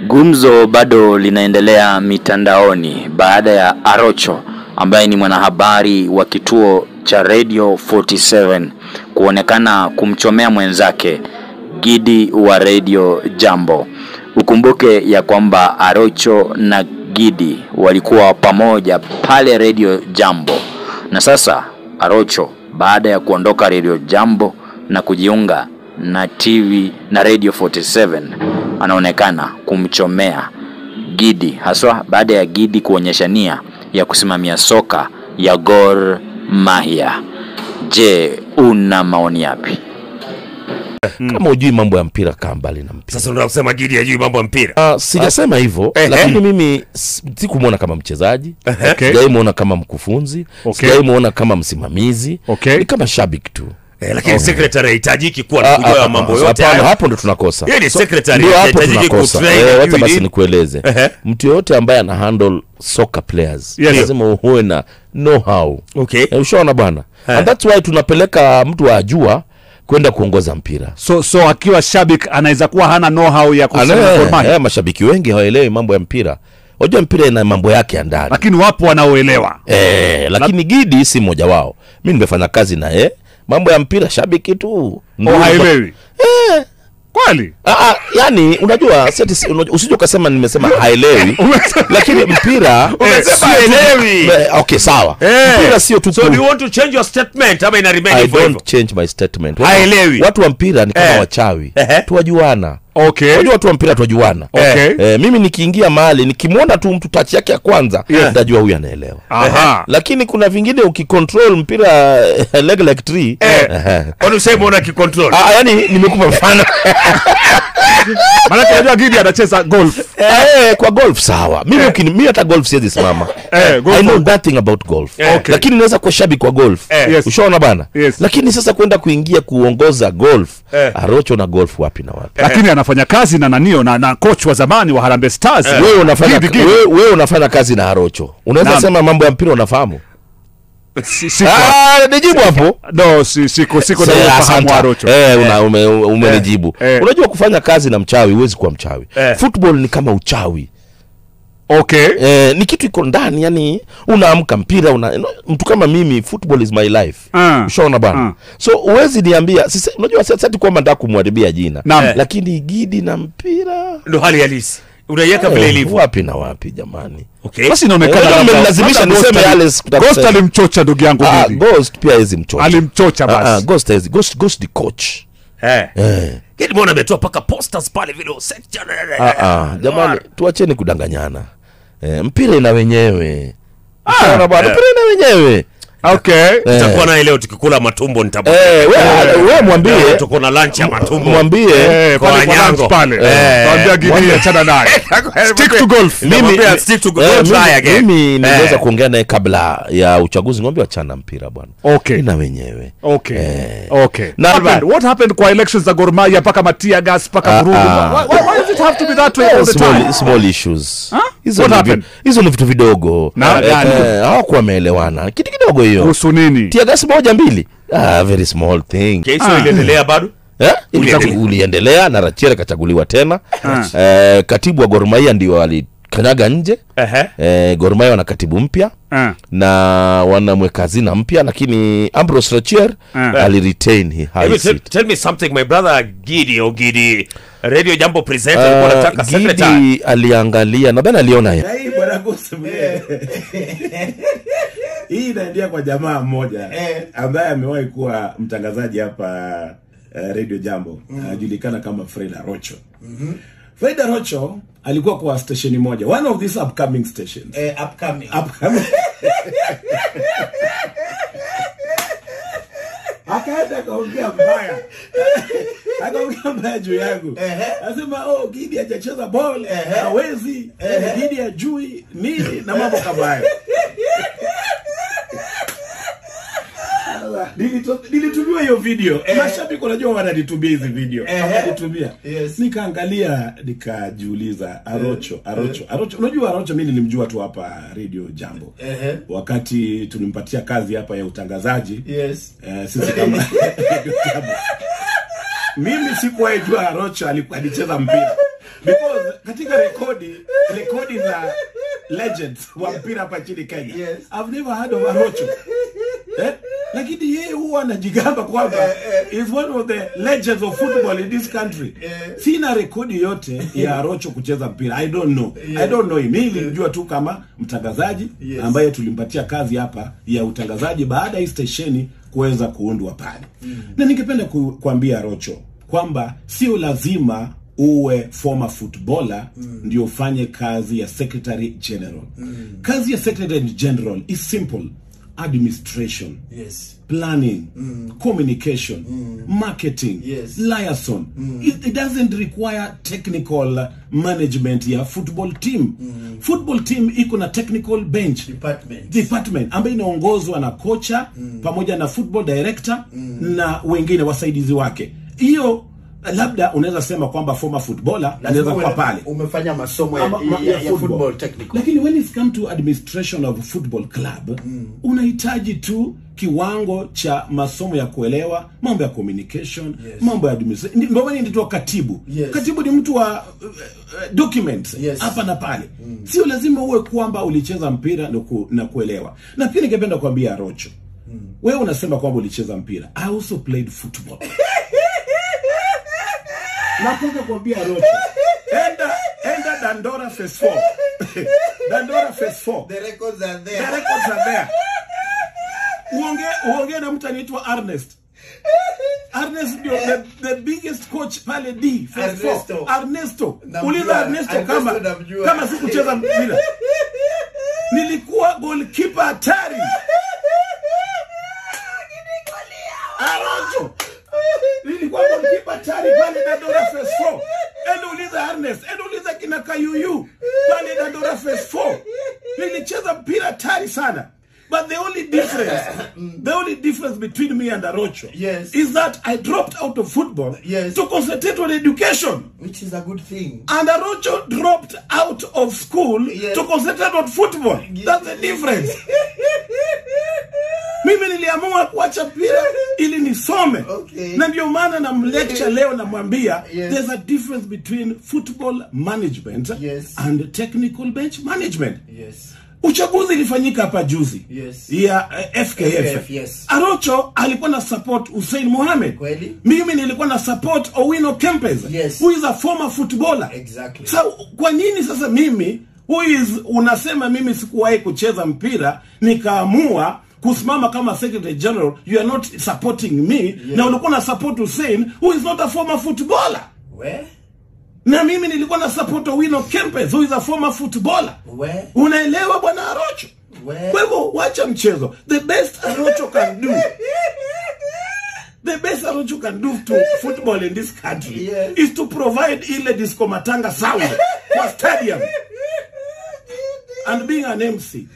Gumzo bado linaendelea mitandaoni baada ya Arocho ambaye ni mwanahabari wa kituo cha Radio 47 kuonekana kumchomea mwenzake Gidi wa Radio Jambo. Ukumbuke ya kwamba Arocho na Gidi walikuwa pamoja pale Radio Jambo. Na sasa Arocho baada ya kuondoka Radio Jambo na kujiunga na TV na Radio 47 anaonekana kumchomea Gidi, haswa baada ya Gidi kuonyesha nia ya kusimamia soka ya Gor Mahia. Je, una maoni yapi? Kama hujui mambo ya mpira kaa mbali na mpira. Sasa unataka kusema Gidi hajui mambo ya mpira? Sijasema hivyo, lakini mimi sikumuona kama mchezaji, sijaimuona kama mkufunzi, sijaimuona kama msimamizi, ni kama shabiki tu. Lakini secretary hitajiki kuwa na kujua mambo yote hayo. Hapo ndo tunakosa. Yeye ni secretary hitajiki kutrain. Wacha basi nikueleze. Mtu yote ambaye ana handle soccer players lazima uwe na know how. Ushaona bwana. And that's why tunapeleka mtu ajua kwenda kuongoza mpira. So akiwa shabiki anaweza kuwa hana know how ya kusema Gor Mahia. Mashabiki wengi hawaelewi mambo ya mpira. Unajua mpira ina mambo yake ya ndani. Lakini wapo wanaoelewa. Lakini Gidi si mmoja wao. Mimi nimefanya kazi na yeye. Mambo ya mpira shabiki tu. Haelewi. Kweli? Yani unajua usije ukasema nimesema haelewi. Lakini mpira umesema haelewi. Okay, sawa. Mpira sio tu. So do you want to change your statement ama ina remain hivyo? I don't change my statement. Haelewi. Watu wa mpira ni kama wachawi. Tuwajuana. Unajua watu wa mpira tuwajuana. Mimi nikiingia mahali nikimwona tu mtu touch yake ya kwanza nitajua huyu anaelewa. Lakini kuna vingine ukicontrol mpira leg like tree. Unasema una kicontrol. Yani nimekupa mfano. Maana unajua Gidi anacheza golf. Kwa golf sawa. Mimi hata golf siwezi simama. I know nothing about golf. Lakini naweza kuwa shabiki kwa golf. Ushaona bana? Lakini sasa kwenda kuingia kuongoza golf, Arocho na golf wapi na wapi? Lakini anafanya kazi na nanio na coach wa zamani wa Harambee Stars. Wewe unafanya kazi na Arocho. Unaweza sema mambo ya mpira unafahamu? Nijibu hapo. No, siko na ufahamu wa Arocho. Umenijibu. Unajua kufanya kazi na mchawi huwezi kuwa mchawi. Football ni kama uchawi. Ni kitu iko ndani, yani unaamka mpira mtu kama mimi, football is my life. Ushaona bana. So uwezi niambia sisi, unajua sasa kwamba nataka kumharibia jina. Lakini Gidi na mpira ndo hali halisi. Unaiweka vile ilivyo. Wapi na wapi jamani? Basi inaonekana lazimisha niseme yale Ghost alimchocha ndugu yangu Gidi. Ghost pia hizi mchocha. Alimchocha basi. Ghost the coach. Gidi mbona ametoa paka posters pale vile section. Jamani tuacheni kudanganyana. Mpira ina wenyewe. Unaona bwana, mpira ina wenyewe. Tutakuwa na leo tukikula matumbo nitabuka. Wewe mwambie tuko na lunch ya matumbo. Mwambie kwa Nyango pale. Mwambie Gidi achana naye. Stick to golf. Stick to golf. Try again. Mimi niweza kuongea naye kabla ya uchaguzi, ngombe achana mpira bwana. Ina wenyewe. Now what happened kwa elections za Gor Mahia paka matia gas paka vurugu? Why does it have to be that way all the time? Small issues. Hizo ni vitu vidogo. Hawakuwa wameelewana. Kitu kidogo hiyo. Kuhusu nini? Tia gas moja mbili. Very small thing. Kesi iliendelea bado? Uliendelea na Rachel kachaguliwa tena. Katibu wa Gor Mahia ndio alikanyaga nje. Gor Mahia wana katibu mpya na wanamweka hazina mpya, lakini Ambrose Rachel aliretain high seat. Tell me something, my brother Gidi Radio Jambo presenter alikuwa anataka secretary. Gidi aliangalia na bana aliona yeye. Bwana Ghost. Hii inaendia kwa jamaa mmoja ambaye amewahi kuwa mtangazaji hapa Radio Jambo. Anajulikana kama Fred Arocho. Fred Arocho alikuwa kwa station moja, one of these upcoming stations. Upcoming. Akaenda kaongea mbaya. Akaongea mbaya juu yangu. Anasema Gidi hajacheza ball, hawezi. Gidi hajui nini na mambo kama hayo. Nilitumia hiyo video. Mashabiki unajua wananitumia hizi video. Nilitumia. Nikaangalia nikajiuliza Arocho. Unajua Arocho mimi nilimjua tu hapa Radio Jambo. Wakati tulimpatia kazi hapa ya utangazaji. Sisi kama mimi sikuwahi jua Arocho alikuwa alicheza mpira. Because katika rekodi za legends wa mpira hapa nchini Kenya, I've never heard of Arocho. Lakini yeye huwa anajigamba kwamba is one of the legends of football in this country. Sina rekodi yote ya Arocho kucheza mpira. I don't know him. Mimi nilijua tu kama mtangazaji ambaye tulimpatia kazi hapa ya utangazaji baada ya stesheni kuweza kuundwa pale. Na ningependa kuambia Arocho kwamba sio lazima uwe former footballer ndio ufanye kazi ya secretary general. Kazi ya secretary general is simple: administration, planning, communication, marketing, liaison. It doesn't require technical management ya football team. Football team iko na technical bench department ambayo inaongozwa na kocha pamoja na football director na wengine wasaidizi wake. Hiyo labda unaweza sema kwamba former footballer anaweza kuwa pale umefanya masomo ya football technical, lakini when it comes to administration of a football club unahitaji tu kiwango cha masomo ya kuelewa mambo ya communication, mambo ya administration. Ndio maana ndio katibu. Katibu ni mtu wa documents hapa na pale. Sio lazima uwe kwamba ulicheza mpira na kuelewa. Na pia ningependa kuambia Arocho, wewe unasema kwamba ulicheza mpira. I also played football. Nataka kuambia Arocho, enda Dandora Phase 4. Dandora Phase 4. The records are there. The records are there. Uongee na mtu anaitwa Ernest. Ernest ndio the biggest coach pale D Phase 4. Ernesto. Uliza Ernesto kama sikucheza mpira. Nilikuwa goalkeeper hatari. Arocho. Nilikuwa goalkeeper hatari pale Dandora Phase 4. Endo uliza Ernest, endo uliza kina Kayuyu pale Dandora Phase 4. Nilicheza mpira hatari sana. But the only difference between me and Arocho is that I dropped out of football to concentrate on education, which is a good thing. And Arocho dropped out of school to concentrate on football. That's the difference. Mimi niliamua kuacha mpira ili nisome. Na ndio maana na lecture leo namwambia there's a difference between football management and technical bench management. Uchaguzi ilifanyika hapa juzi ya FKF. Arocho alikuwa na support Hussein Mohamed. Mimi nilikuwa na support Owino Kempes, who is a former footballer. So kwa nini sasa mimi unasema mimi sikuwahi kucheza mpira nikaamua kusimama kama secretary general? You are not supporting me. Na ulikuwa na support Hussein, who is not a former footballer. Na mimi nilikuwa na support Owino Kempes, who is a former footballer. Unaelewa bwana Arocho? Kwa hivyo wacha mchezo. The best Arocho can do to football in this country is to provide ile disco matanga sound kwa stadium and being an MC.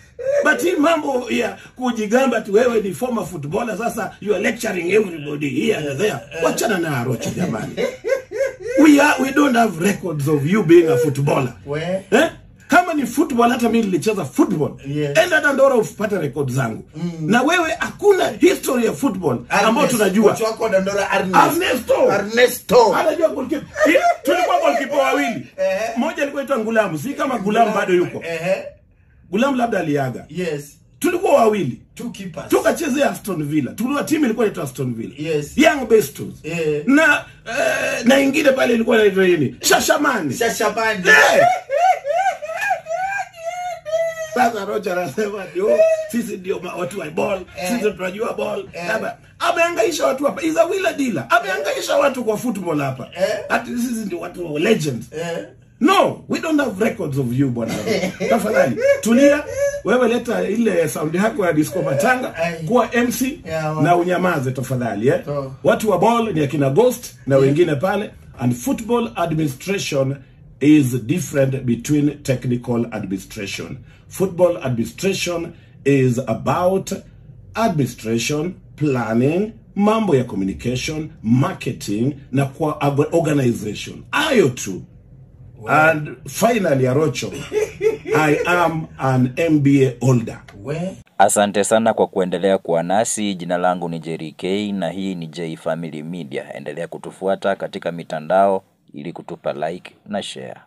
But hii mambo ya kujigamba tu wewe ni former footballer, sasa you are lecturing everybody here and there. Wachana na Arocho jamani. We don't have records of you being a footballer. Kama ni football, hata mimi nilicheza football. Enda Dandora upate records zangu. Na wewe hakuna history ya football ambao tunajua. Kocha wako Dandora Ernesto. Anajua goalkeeper. Tulikuwa goalkeeper wawili. Mmoja alikuwa anaitwa Ngulamu. Si kama Ngulamu bado yuko. Ngulamu labda aliaga. Tulikuwa wawili. Two keepers. Tukachezea Aston Villa. Tulikuwa timu ilikuwa inaitwa Aston Villa. Young Bestos. Na ingine pale ilikuwa inaitwa nini? Shashamani. Sasa Rocha anasema sisi ndio watu wa ball, sisi tunajua ball. Amehangaisha watu hapa. Is a wheeler dealer. Amehangaisha watu kwa football hapa. Ati sisi ndio watu wa legends. No, we don't have records of you bwana. Tafadhali tulia, wewe leta ile sound yako ya disco matanga kuwa MC na unyamaze tafadhali. Watu wa ball ni akina Ghost na wengine pale. And football administration is different between technical administration. Football administration is about administration, planning, mambo ya communication, marketing na kwa organization. Ayo tu. And finally Arocho, I am an MBA holder. Asante sana kwa kuendelea kuwa nasi. Jina langu ni Jerry K na hii ni J Family Media. Endelea kutufuata katika mitandao ili kutupa like na share.